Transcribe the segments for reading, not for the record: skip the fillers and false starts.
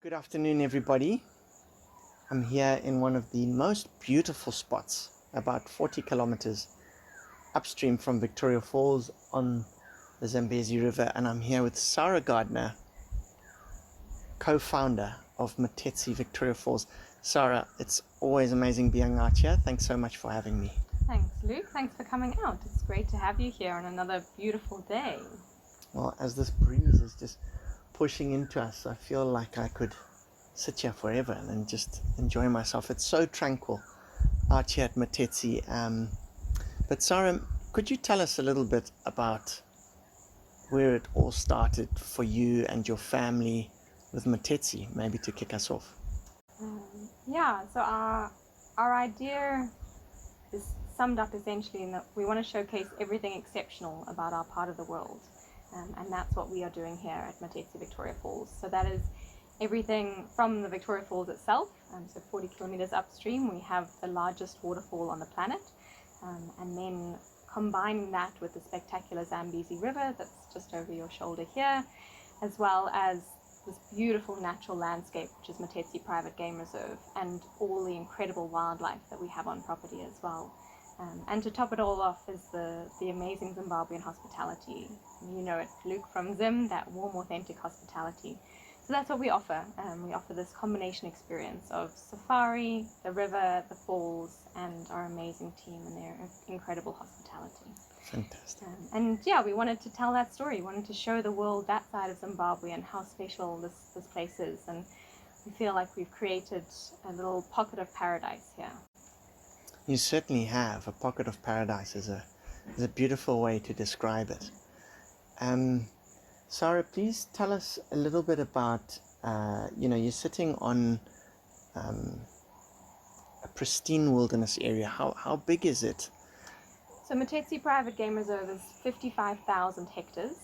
Good afternoon, everybody. I'm here in one of the most beautiful spots, about 40 kilometers upstream from Victoria Falls on the Zambezi River, and I'm here with Sara Gardiner, co-founder of Matetsi Victoria Falls. Sara, it's always amazing being out here. Thanks so much for having me. Thanks, Luke. Thanks for coming out. It's great to have you here on another beautiful day. Well, as this breeze is just pushing into us, I feel like I could sit here forever and just enjoy myself. It's so tranquil out here at Matetsi. But Sara, could you tell us a little bit about where it all started for you and your family with Matetsi, maybe to kick us off? So our idea is summed up essentially in that we want to showcase everything exceptional about our part of the world. And that's what we are doing here at Matetsi Victoria Falls. So that is everything from the Victoria Falls itself. So 40 kilometers upstream, we have the largest waterfall on the planet. And then combining that with the spectacular Zambezi River that's just over your shoulder here, as well as this beautiful natural landscape, which is Matetsi Private Game Reserve, and all the incredible wildlife that we have on property as well. And to top it all off is the amazing Zimbabwean hospitality. You know it, Luke, from Zim, that warm, authentic hospitality. So that's what we offer. We offer this combination experience of safari, the river, the falls, and our amazing team and their incredible hospitality. Fantastic. We wanted to tell that story. We wanted to show the world that side of Zimbabwe and how special this place is. And we feel like we've created a little pocket of paradise here. You certainly have. A pocket of paradise is a beautiful way to describe it. Sara, please tell us a little bit about, you're sitting on a pristine wilderness area. How big is it? So Matetsi Private Game Reserve is 55,000 hectares,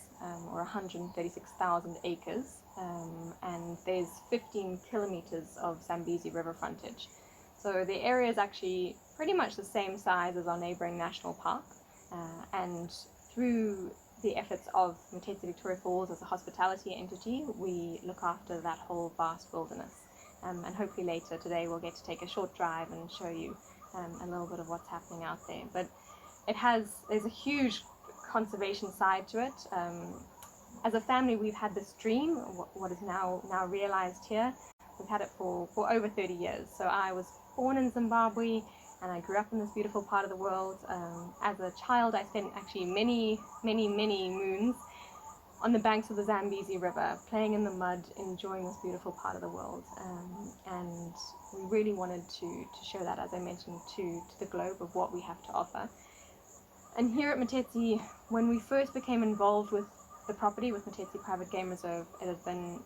or 136,000 acres, and there's 15 kilometers of Zambezi River frontage. So the area is actually pretty much the same size as our neighboring national park, and through the efforts of Matetsi Victoria Falls as a hospitality entity, we look after that whole vast wilderness. And hopefully later today we'll get to take a short drive and show you a little bit of what's happening out there. But there's a huge conservation side to it. As a family, we've had this dream, what is now realized here. We've had it for over 30 years. So I was born in Zimbabwe, and I grew up in this beautiful part of the world. As a child, I spent actually many moons on the banks of the Zambezi River, playing in the mud, enjoying this beautiful part of the world. And we really wanted to show that, as I mentioned, to the globe of what we have to offer. And here at Matetsi, when we first became involved with the property, with Matetsi Private Game Reserve, it had been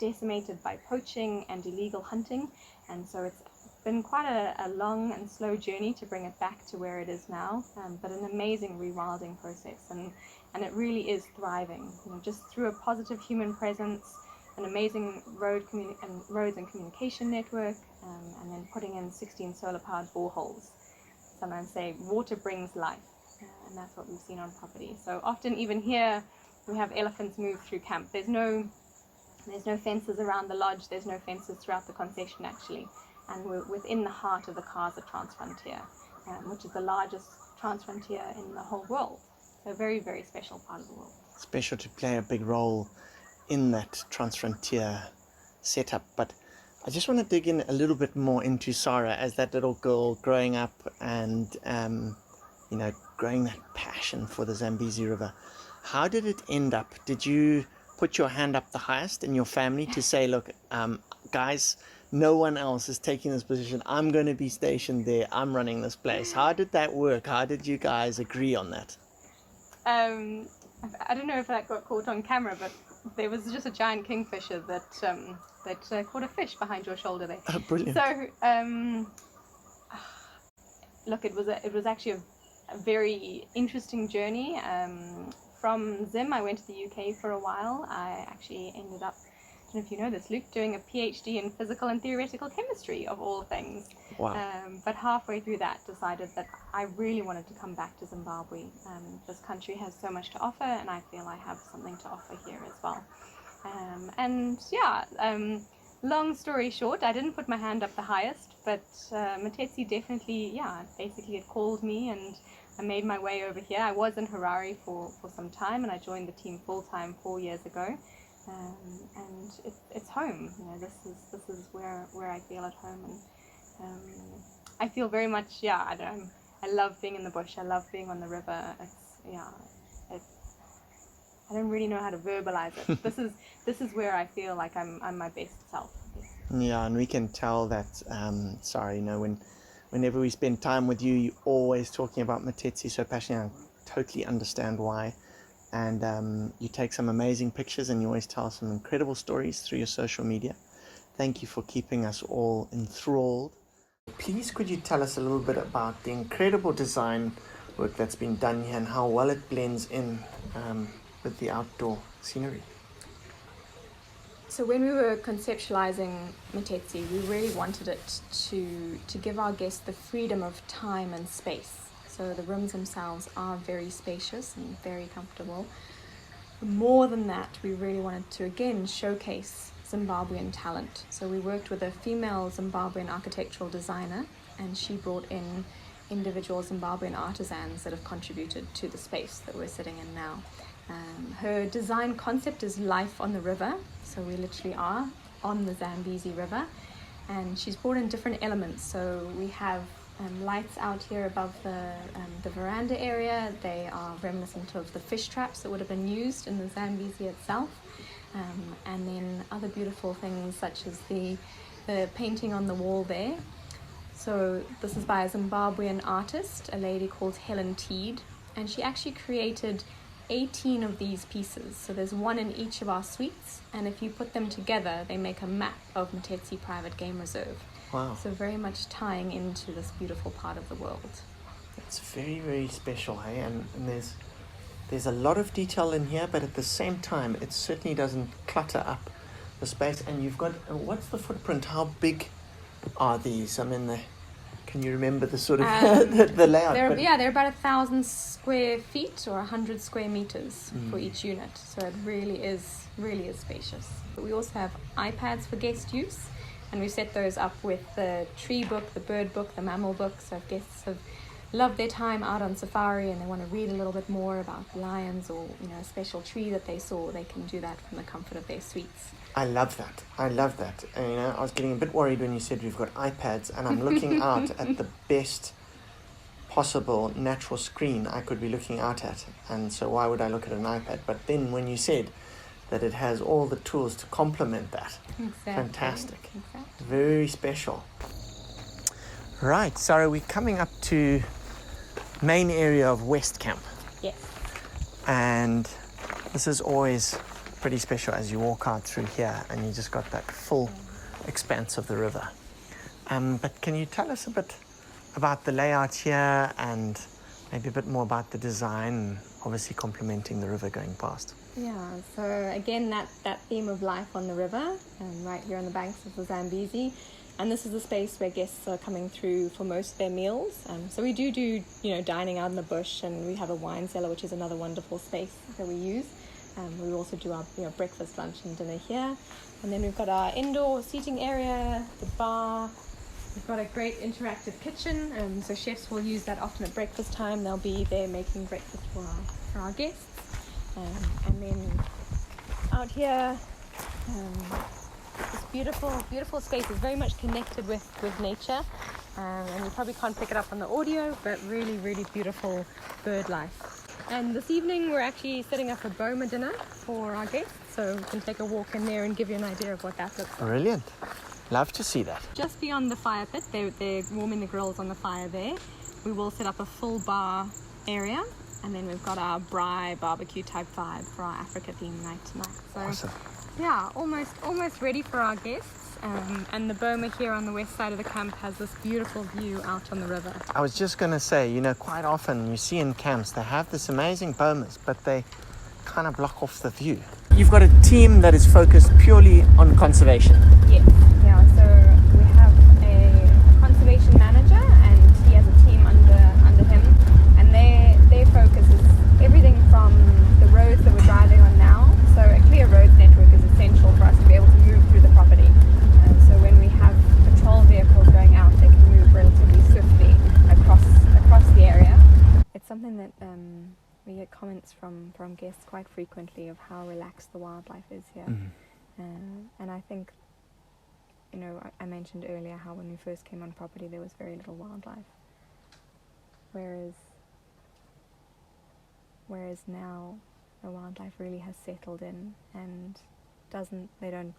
decimated by poaching and illegal hunting, and so it's been quite a long and slow journey to bring it back to where it is now, but an amazing rewilding process, and it really is thriving, just through a positive human presence, an amazing roads and communication network, and then putting in 16 solar-powered boreholes. Sometimes say water brings life, and that's what we've seen on property. So often even here we have elephants move through camp. There's no fences around the lodge, there's no fences throughout the concession actually, and we're within the heart of the Kaza Transfrontier, which is the largest transfrontier in the whole world. So a very, very special part of the world. Special to play a big role in that transfrontier setup. But I just want to dig in a little bit more into Sara as that little girl growing up and, growing that passion for the Zambezi River. How did it end up? Did you put your hand up the highest in your family to say, look, guys, no one else is taking this position. I'm going to be stationed there. I'm running this place. How did that work? How did you guys agree on that? I don't know if that got caught on camera, but there was just a giant kingfisher that caught a fish behind your shoulder there. Oh, brilliant. So, look, it was actually a very interesting journey. From Zim, I went to the UK for a while. I actually ended up, I don't know if you know this, Luke, doing a PhD in physical and theoretical chemistry, of all things. Wow. But halfway through that, decided that I really wanted to come back to Zimbabwe. This country has so much to offer, and I feel I have something to offer here as well. long story short, I didn't put my hand up the highest, but Matetsi definitely, basically it called me and I made my way over here. I was in Harare for some time and I joined the team full-time 4 years ago. And it's home. This is where I feel at home, and I feel very much. I love being in the bush. I love being on the river. I don't really know how to verbalize it. This is where I feel like I'm my best self. Yeah, and we can tell that. Sorry, whenever we spend time with you, you're always talking about Matetsi so passionately. I totally understand why. And you take some amazing pictures and you always tell some incredible stories through your social media. Thank you for keeping us all enthralled. Please could you tell us a little bit about the incredible design work that's been done here and how well it blends in with the outdoor scenery? So when we were conceptualizing Matetsi, we really wanted it to give our guests the freedom of time and space. So the rooms themselves are very spacious and very comfortable. More than that, we really wanted to again showcase Zimbabwean talent. So we worked with a female Zimbabwean architectural designer, and she brought in individual Zimbabwean artisans that have contributed to the space that we're sitting in now. Her design concept is life on the river, so we literally are on the Zambezi River, and she's brought in different elements. So we have lights out here above the veranda area. They are reminiscent of the fish traps that would have been used in the Zambezi itself, and then other beautiful things such as the painting on the wall there. So this is by a Zimbabwean artist, a lady called Helen Teed, and she actually created 18 of these pieces. So there's one in each of our suites, and if you put them together, they make a map of Matetsi Private Game Reserve. Wow. So very much tying into this beautiful part of the world. It's very, very special, hey? And there's a lot of detail in here, but at the same time, it certainly doesn't clutter up the space. And you've got, what's the footprint? How big are these? I mean, can you remember the sort of the layout? They're about 1,000 square feet or 100 square meters for each unit. So it really is spacious. But we also have iPads for guest use. And we set those up with the tree book, the bird book, the mammal book. So if guests have loved their time out on safari and they want to read a little bit more about lions or a special tree that they saw, they can do that from the comfort of their suites. I love that. And, I was getting a bit worried when you said we've got iPads, and I'm looking out at the best possible natural screen I could be looking out at. And so why would I look at an iPad? But then when you said that it has all the tools to complement that. Exactly. Fantastic. Exactly. Very special. Right, Sara, we're coming up to main area of West Camp. Yes. And this is always pretty special as you walk out through here and you just got that full expanse of the river. But can you tell us a bit about the layout here and maybe a bit more about the design and obviously complementing the river going past? Yeah, so again, that theme of life on the river, right here on the banks of the Zambezi. And this is the space where guests are coming through for most of their meals. So we do dining out in the bush, and we have a wine cellar, which is another wonderful space that we use. We also do our breakfast, lunch and dinner here. And then we've got our indoor seating area, the bar. We've got a great interactive kitchen, so chefs will use that often at breakfast time. They'll be there making breakfast for our guests. And then out here, this beautiful space is very much connected with nature, and you probably can't pick it up on the audio, but really, really beautiful bird life. And this evening we're actually setting up a boma dinner for our guests, so we can take a walk in there and give you an idea of what that looks like. Brilliant. Love to see that. Just beyond the fire pit, they're warming the grills on the fire there. We will set up a full bar area. And then we've got our braai barbecue type vibe for our Africa theme night tonight. So, awesome. Yeah, almost ready for our guests. And the boma here on the west side of the camp has this beautiful view out on the river. I was just going to say, quite often you see in camps, they have this amazing bomas, but they kind of block off the view. You've got a team that is focused purely on conservation. Yes. Yeah, so we have a conservation manager, and he has a team under him. Their focus is everything from the roads that we're driving on now. So a clear roads network is essential for us to be able to move through the property. from guests quite frequently of how relaxed the wildlife is here. And I think, I mentioned earlier how when we first came on property there was very little wildlife, whereas now the wildlife really has settled in and they don't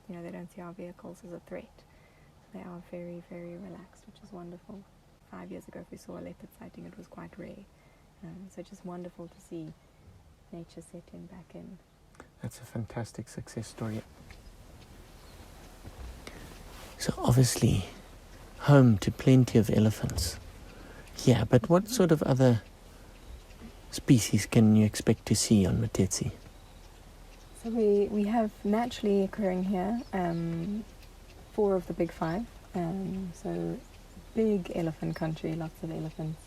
see our vehicles as a threat. They are very, very relaxed, which is wonderful. 5 years ago, if we saw a leopard sighting, it was quite rare. So just wonderful to see nature settling back in. That's a fantastic success story. So obviously, home to plenty of elephants. Yeah, but what sort of other species can you expect to see on Matetsi? So we have naturally occurring here 4 of the big 5. So big elephant country, lots of elephants,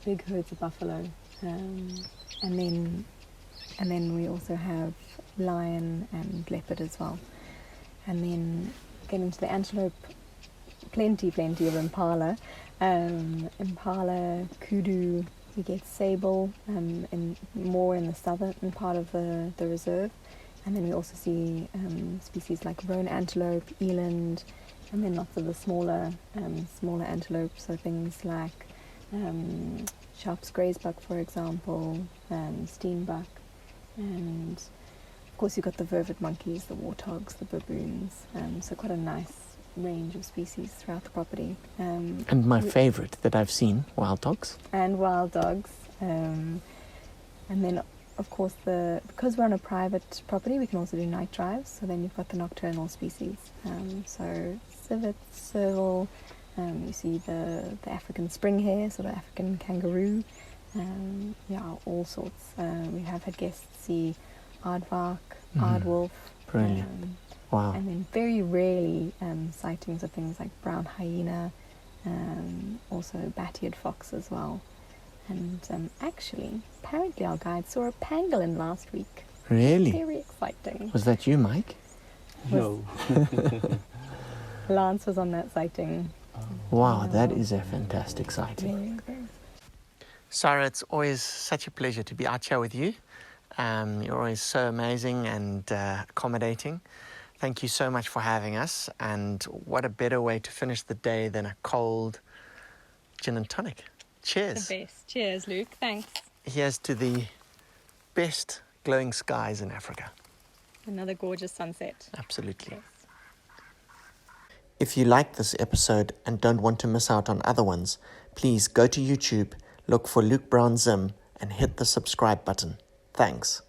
big herds of buffalo, and then we also have lion and leopard as well. And then getting to the antelope, plenty of impala, kudu. We get sable more in the southern part of the reserve, and then we also see species like roan antelope, eland, and then lots of the smaller antelopes, so things like Sharp's grazebuck, for example, steenbuck, and of course you've got the vervet monkeys, the warthogs, the baboons, so quite a nice range of species throughout the property. And my favourite that I've seen, wild dogs. And wild dogs. And then, of course, because we're on a private property, we can also do night drives. So then you've got the nocturnal species. So civet, serval, you see the African spring hare, sort of African kangaroo. All sorts. We have had guests see aardvark, aardwolf. Brilliant. Wow. And then very rarely sightings of things like brown hyena, also bat-eared fox as well. And apparently our guide saw a pangolin last week. Really? Very exciting. Was that you, Mike? No. Lance was on that sighting. Wow, that is a fantastic sighting. Very. Sara, it's always such a pleasure to be out here with you. You're always so amazing and accommodating. Thank you so much for having us, and what a better way to finish the day than a cold gin and tonic. Cheers. The best. Cheers, Luke. Thanks. Here's to the best glowing skies in Africa. Another gorgeous sunset. Absolutely. Yes. If you like this episode and don't want to miss out on other ones, please go to YouTube, look for Luke Brown Zim, and hit the subscribe button. Thanks.